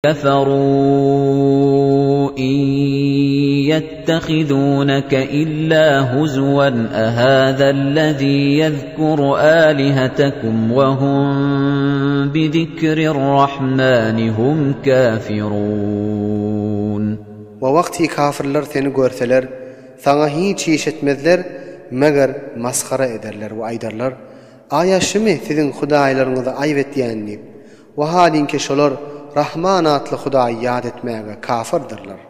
كفروا إن يتخذونك إلا هزوا أهذا الذي يذكر آلهتكم وهم بذكر الرحمن هم كافرون. ووقتي كافرlar seni görseler sana hiç işitmezler meger maskara ederler ve aydarlar aya şimi sizin hudaýlaryňyzy aýyp etýänini we halinki şolar Rahman atly Hudaýy ýad etmäge kafirdirler.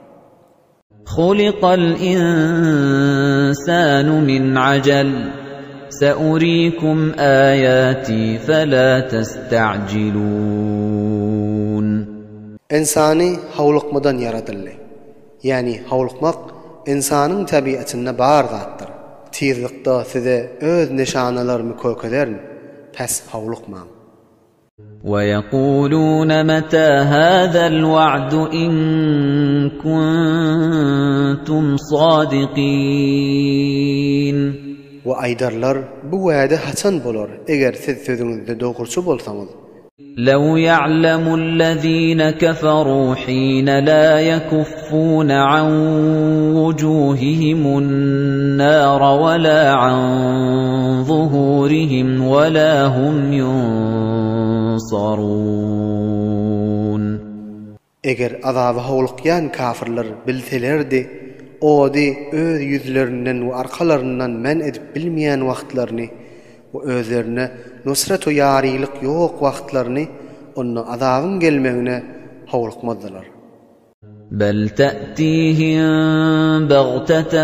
Khuliqal insanu min acel Seurikum ayati fela testa'jilun. İnsani hawlukmadan yaradyldy. Yani hawlukmak insanyň tabiatynda bar zatdyr. Tizlikde size öz nişanalarymy kökederin. Pes hawlukmaň. وَيَقُولُونَ مَتَى هَذَا الْوَعْدُ إِن كُنتُمْ صَادِقِينَ. Ve aydarlar bu wada haçan bolar eger siz sözüňizde dogurçy bolsaňyz. لَوْ يَعْلَمُ الَّذِينَ كَفَرُوا حِينَ لَا يَكُفُّونَ عَن وُجُوهِهِمُ النَّارَ وَلَا عَن ظُهُورِهِمْ وَلَا هُمْ يُنصَرُونَ. Eger azabı hawlukyan kafirler bilselerdi, ody öz yüzlerinden we arkalarından men edip bilmeýän wagtlaryny we özlerine nusrat we ýarylyk ýok wagtlaryny onu azabyň gelmegine hawlukmazdylar. بل تأتيهم بغتة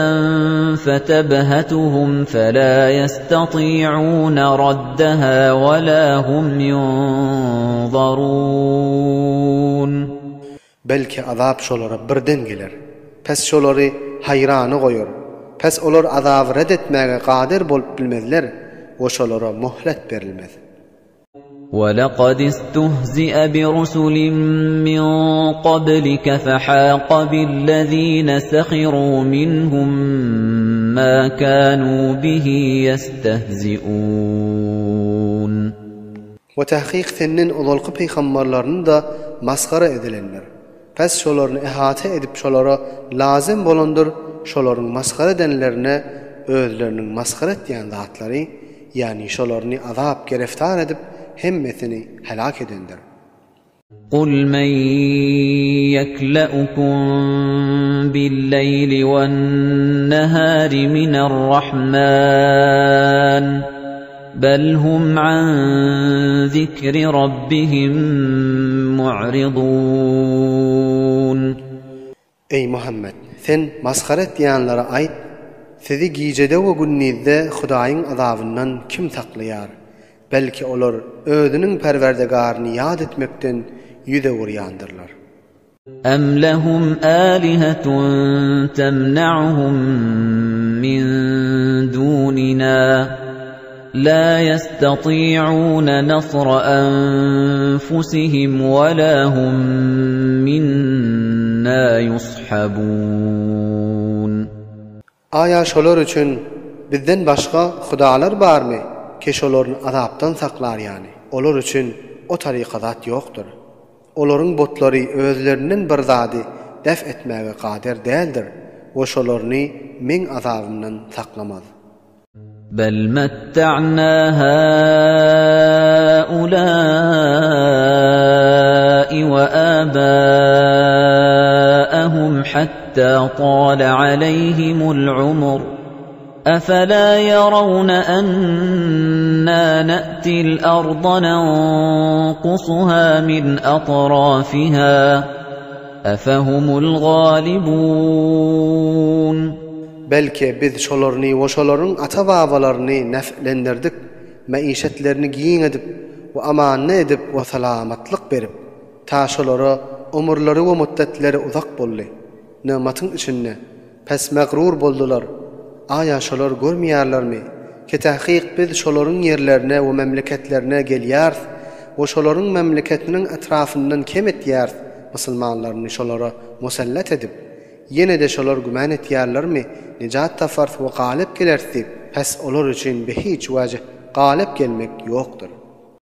فتبهتهم فلا يستطيعون ردها ولا هم ينظرون. Belki azap şolara birden geler. Pes şolary hayrany goýar. Pes olar azaby red etmäge gadir bolup bilmezler. O şolara muhlet berilmez. وَلَقَدِ اسْتُهْزِئَ بِرُسُلٍ مِّن قَبْلِكَ فَحَاقَ بِالَّذِينَ سَخِرُوا مِنْهُم مَّا كَانُوا بِهِ يَسْتَهْزِئُونَ. وتحقيق senin olalky peýgamberleriň da maskara edilenler. Pes şolaryny ehate edip şolara lazım bolandyr şolaryň maskara edenlerine özleriniň maskara etýän zatlary, ýani şolaryny azap gereftar edip hemmesini helak edendir. قُلْ مَنْ يَكْلَؤُكُمْ بِاللَّيْلِ وَالنَّهَارِ مِنَ الرَّحْمَنِ بَلْ هُمْ عَنْ ذِكْرِ رَبِّهِمْ مُعْرِضُونَ. Ey Muhammed, sen maskara etýänlere aýt, sizi gijede we günnizde Hudaýyň azabyndan kim saklaýar? Belki olar özünün perwerdegaryny ýad etmekden ýüze urýandyrlar. أَمْ لَهُمْ آلِهَةٌ تَمْنَعُهُم مِّن دُونِنَا لَا يَسْتَطِيعُونَ نَصْرَ أَنفُسِهِمْ وَلَا هُم مِّنَّا يُصْحَبُونَ. Aya şolar üçin bizden başga hudalar barmy? Keşolaryny azapdan saklar yani. Olar üçin o taryka zat ýokdur. Olaryň botlary özlerinden bir zady def etmäge gadir däldir. O şolaryny men azabymdan saklamaz. بل متعنا هؤلاء وآباءهم حتى طال عليهم العمر أفلا يرون أنا نأتي الأرض ننقصها من أطرافها أفهم الغالبون. Belki biz şolaryny we şolaryň ata-babalaryny neflendirdik, maişetlerini giyin edip we amanny edip we salamatlyk berip, ta şolara umurlary we muddetleri uzak boldy. Nematyň içinde pes magrur boldular. Aya şolar görmeýärlermi? Ki tahqiq biz şolaryň ýerlerine we memleketlerine gelýär we şolaryň memleketiniň etrafyndan kem etýär. Musulmanlaryny şolara musallat edip yine de şolar güman etýärlermi? Nejat tafart we galip gelerdi. Pes olar üçin be hiç wajh galip gelmek ýokdur.